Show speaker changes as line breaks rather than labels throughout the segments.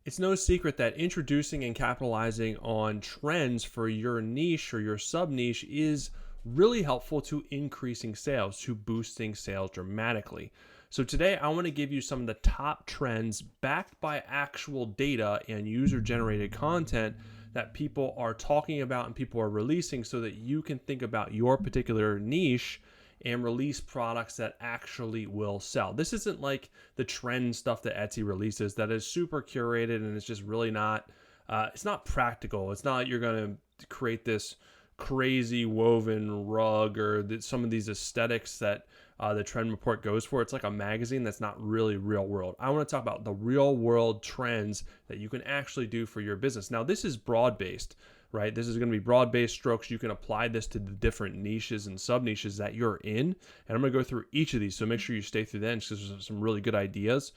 It's no secret that introducing and capitalizing on trends for your niche or your sub niche is really helpful to increasing sales, to boosting sales dramatically. So today I want to give you some of the top trends backed by actual data and user generated content that people are talking about and people are releasing so that you can think about your particular niche and release products that actually will sell. This isn't like the trend stuff that Etsy releases that is super curated and it's just really not, it's not practical. It's not like you're going to create this crazy woven rug or some of these aesthetics that the trend report goes for. It's like a magazine that's not really real world. I want to talk about the real world trends that you can actually do for your business. Now, this is broad based, right? This is going to be broad-based strokes. You can apply this to the different niches and sub-niches that you're in. And I'm going to go through each of these. So make sure you stay through the end because there's some really good ideas.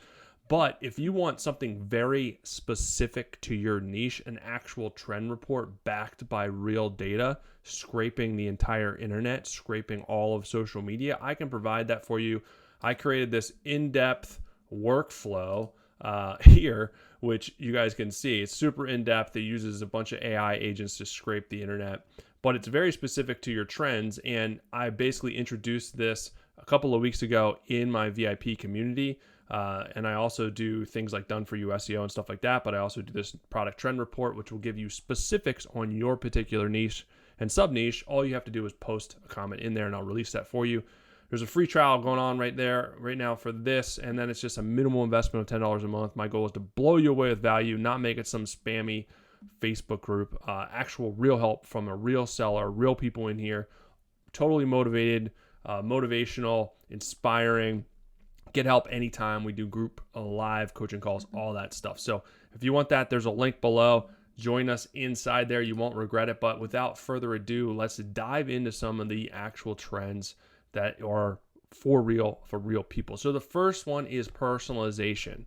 But if you want something very specific to your niche, an actual trend report backed by real data, scraping the entire internet, scraping all of social media, I can provide that for you. I created this in-depth workflow here, which you guys can see. It's super in-depth. It uses a bunch of AI agents to scrape the internet, but it's very specific to your trends. And I basically introduced this a couple of weeks ago in my VIP community. And I also do things like done for you SEO and stuff like that. But I also do this product trend report, which will give you specifics on your particular niche and sub niche. All you have to do is post a comment in there and I'll release that for you. There's a free trial going on right now for this, and then it's just a minimal investment of $10 a month. My goal is to blow you away with value, not make it some spammy Facebook group. Actual real help from a real seller, real people in here, totally motivated, motivational, inspiring. Get help anytime. We do group live coaching calls, all that stuff. So if you want that, there's a link below. Join us inside there. You won't regret it. But without further ado, let's dive into some of the actual trends that are for real people. So the first one is personalization,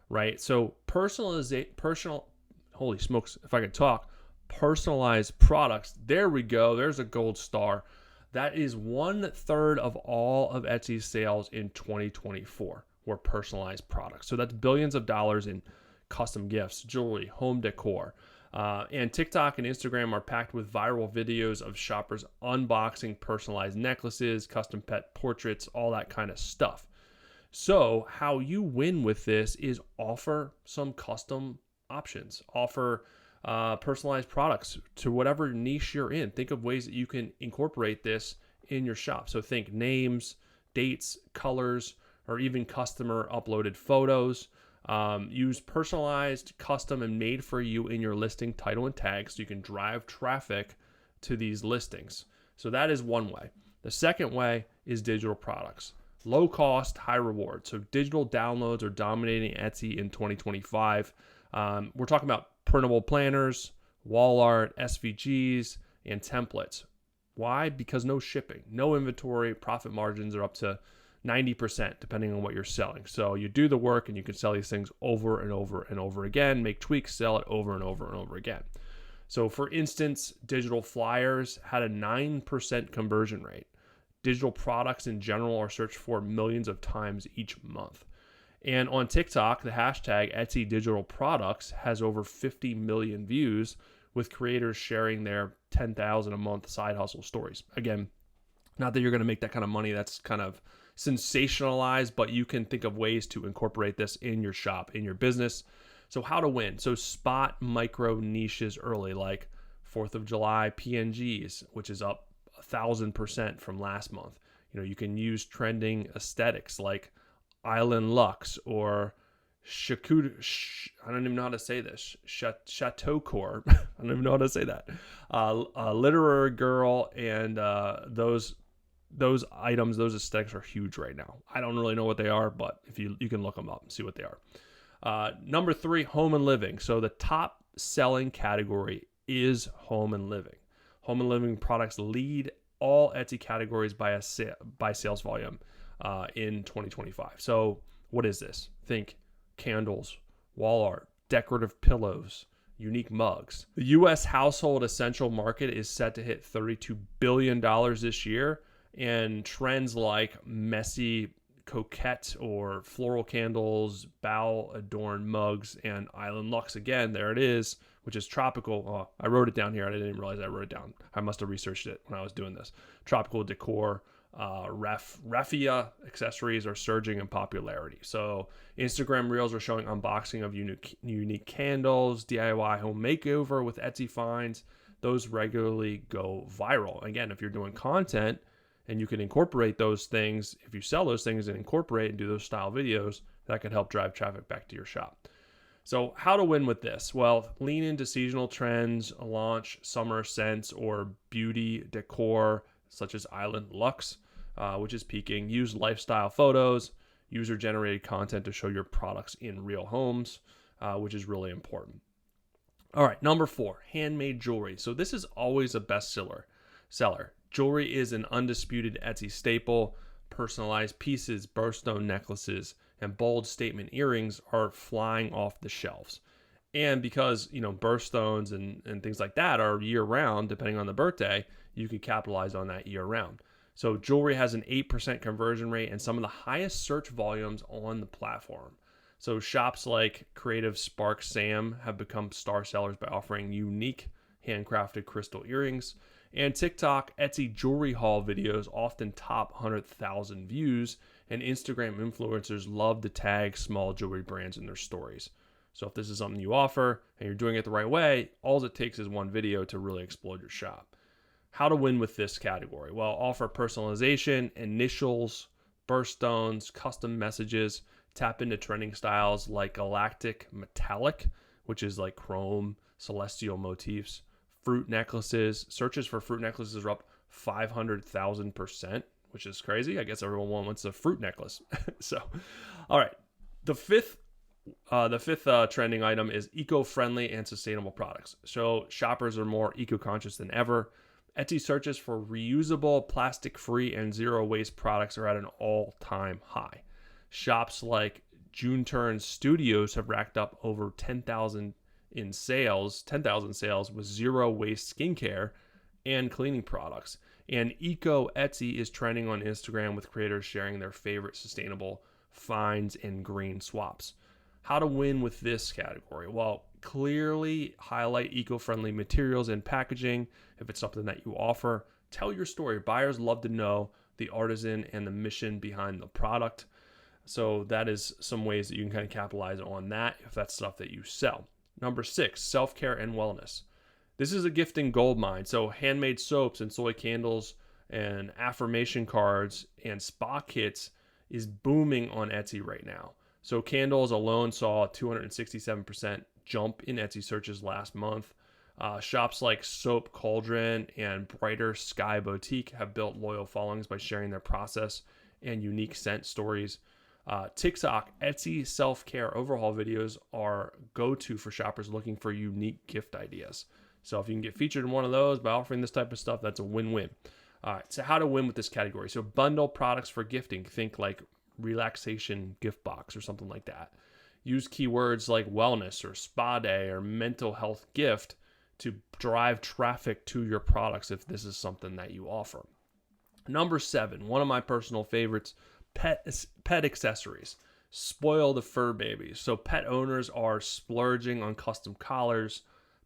right? So holy smokes, if I could talk, personalized products. There we go. There's a gold star. That is 1/3 of all of Etsy's sales in 2024 were personalized products. So that's billions of dollars in custom gifts, jewelry, home decor. And TikTok and Instagram are packed with viral videos of shoppers unboxing personalized necklaces, custom pet portraits, all that kind of stuff. So how you win with this is offer some custom options, offer personalized products to whatever niche you're in. Think of ways that you can incorporate this in your shop. So think names, dates, colors, or even customer uploaded photos. Use personalized, custom, and made for you in your listing title and tags so you can drive traffic to these listings. So that is one way. The second way is digital products. Low cost, high reward. So digital downloads are dominating Etsy in 2025. We're talking about printable planners, wall art, SVGs, and templates. Why? Because no shipping, no inventory, profit margins are up to 90% depending on what you're selling. So you do the work and you can sell these things over and over and over again, make tweaks, sell it over and over and over again. So for instance, digital flyers had a 9% conversion rate. Digital products in general are searched for millions of times each month. And on TikTok, the hashtag Etsy Digital Products has over 50 million views with creators sharing their 10,000 a month side hustle stories. Again, not that you're going to make that kind of money. That's kind of sensationalized, but you can think of ways to incorporate this in your shop, in your business. So how to win. So spot micro niches early, like 4th of July PNGs, which is up 1,000% from last month. You can use trending aesthetics like Island Luxe or I don't even know how to say this. Chateaucourt. I don't even know how to say that. Literary Girl and those items, those aesthetics are huge right now. I don't really know what they are, but if you can look them up and see what they are. Number 3, home and living. So the top selling category is home and living. Home and living products lead all Etsy categories by sales volume in 2025. So what is this? Think candles, wall art, decorative pillows, unique mugs. The U.S. household essential market is set to hit $32 billion this year, and trends like messy coquette or floral candles, bow adorned mugs, and island luxe. Again, there it is, which is tropical. Oh, I wrote it down here. I didn't realize I wrote it down. I must have researched it when I was doing this. Tropical decor, raffia accessories are surging in popularity. So Instagram Reels are showing unboxing of unique candles, DIY home makeover with Etsy finds. Those regularly go viral. Again, if you're doing content and you can incorporate those things, if you sell those things and incorporate and do those style videos, that could help drive traffic back to your shop. So how to win with this? Well, lean into seasonal trends, launch summer scents or beauty decor such as Island Luxe, which is peaking. Use lifestyle photos, user-generated content to show your products in real homes, which is really important. All right, number 4, handmade jewelry. So this is always a seller. Jewelry is an undisputed Etsy staple. Personalized pieces, birthstone necklaces, and bold statement earrings are flying off the shelves. And because, birthstones and things like that are year round, depending on the birthday, you can capitalize on that year round. So jewelry has an 8% conversion rate and some of the highest search volumes on the platform. So shops like Creative Spark Sam have become star sellers by offering unique handcrafted crystal earrings. And TikTok, Etsy jewelry haul videos often top 100,000 views, and Instagram influencers love to tag small jewelry brands in their stories. So if this is something you offer and you're doing it the right way, all it takes is one video to really explode your shop. How to win with this category? Well, offer personalization, initials, birthstones, custom messages, tap into trending styles like galactic metallic, which is like chrome, celestial motifs, fruit necklaces. Searches for fruit necklaces are up 500,000%, which is crazy. I guess everyone wants a fruit necklace. So, all right. The fifth trending item is eco-friendly and sustainable products. So shoppers are more eco-conscious than ever. Etsy searches for reusable, plastic-free, and zero-waste products are at an all-time high. Shops like June Turn Studios have racked up over 10,000 sales with zero-waste skincare and cleaning products. And Eco Etsy is trending on Instagram with creators sharing their favorite sustainable finds and green swaps. How to win with this category? Well, clearly highlight eco-friendly materials and packaging if it's something that you offer. Tell your story. Buyers love to know the artisan and the mission behind the product. So that is some ways that you can kind of capitalize on that if that's stuff that you sell. Number 6, self-care and wellness. This is a gifting goldmine. So handmade soaps and soy candles and affirmation cards and spa kits is booming on Etsy right now. So candles alone saw a 267% jump in Etsy searches last month. Shops like Soap Cauldron and Brighter Sky Boutique have built loyal followings by sharing their process and unique scent stories. TikTok, Etsy self-care overhaul videos are go-to for shoppers looking for unique gift ideas. So if you can get featured in one of those by offering this type of stuff, that's a win-win. All right, so how to win with this category. So bundle products for gifting. Think like relaxation gift box or something like that. Use keywords like wellness or spa day or mental health gift to drive traffic to your products if this is something that you offer. Number 7, one of my personal favorites, pet accessories. Spoil the fur babies. So pet owners are splurging on custom collars,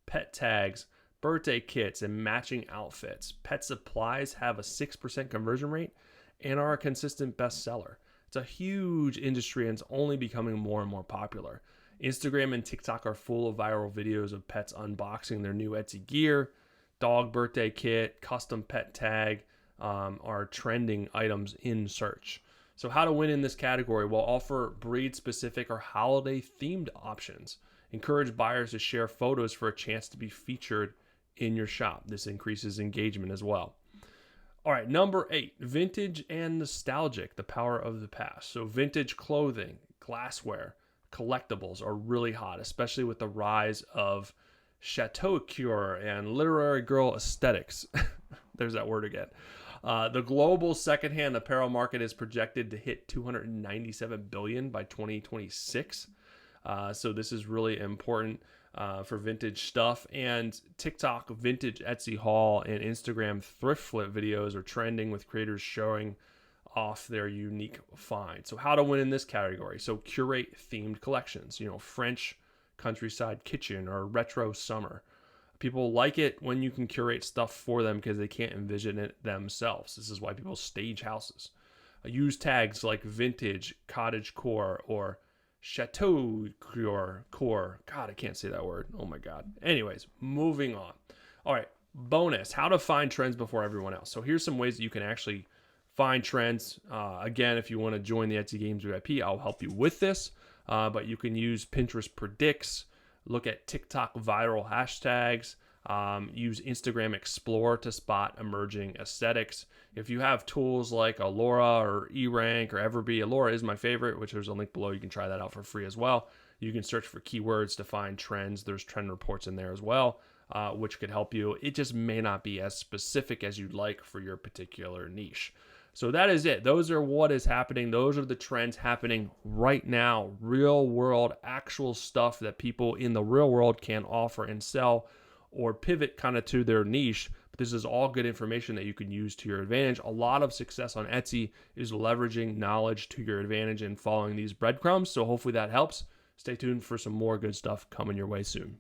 pet tags, birthday kits, and matching outfits. Pet supplies have a 6% conversion rate and are a consistent bestseller. It's a huge industry and it's only becoming more and more popular. Instagram and TikTok are full of viral videos of pets unboxing their new Etsy gear. Dog birthday kit, custom pet tag are trending items in search. So how to win in this category? Well, offer breed-specific or holiday-themed options. Encourage buyers to share photos for a chance to be featured in your shop. This increases engagement as well. All right, number 8, vintage and nostalgic, the power of the past. So vintage clothing, glassware, collectibles are really hot, especially with the rise of chateaucure and literary girl aesthetics. There's that word again. The global secondhand apparel market is projected to hit $297 billion by 2026. So this is really important for vintage stuff. And TikTok vintage Etsy haul and Instagram thrift flip videos are trending with creators showing off their unique find. So how to win in this category. So curate themed collections, French countryside kitchen or retro summer. People like it when you can curate stuff for them because they can't envision it themselves. This is why people stage houses. Use tags like vintage, cottagecore, or chateau core. God, I can't say that word. Oh my God. Anyways, moving on. All right, bonus, how to find trends before everyone else. So here's some ways that you can actually find trends. Again, if you want to join the Etsy Games VIP, I'll help you with this. But you can use Pinterest Predicts, look at TikTok viral hashtags, use Instagram Explore to spot emerging aesthetics. If you have tools like Allura or eRank or Everbee, Allura is my favorite, which there's a link below. You can try that out for free as well. You can search for keywords to find trends. There's trend reports in there as well, which could help you. It just may not be as specific as you'd like for your particular niche. So that is it. Those are what is happening. Those are the trends happening right now. Real world, actual stuff that people in the real world can offer and sell or pivot kind of to their niche. But this is all good information that you can use to your advantage. A lot of success on Etsy is leveraging knowledge to your advantage and following these breadcrumbs. So hopefully that helps. Stay tuned for some more good stuff coming your way soon.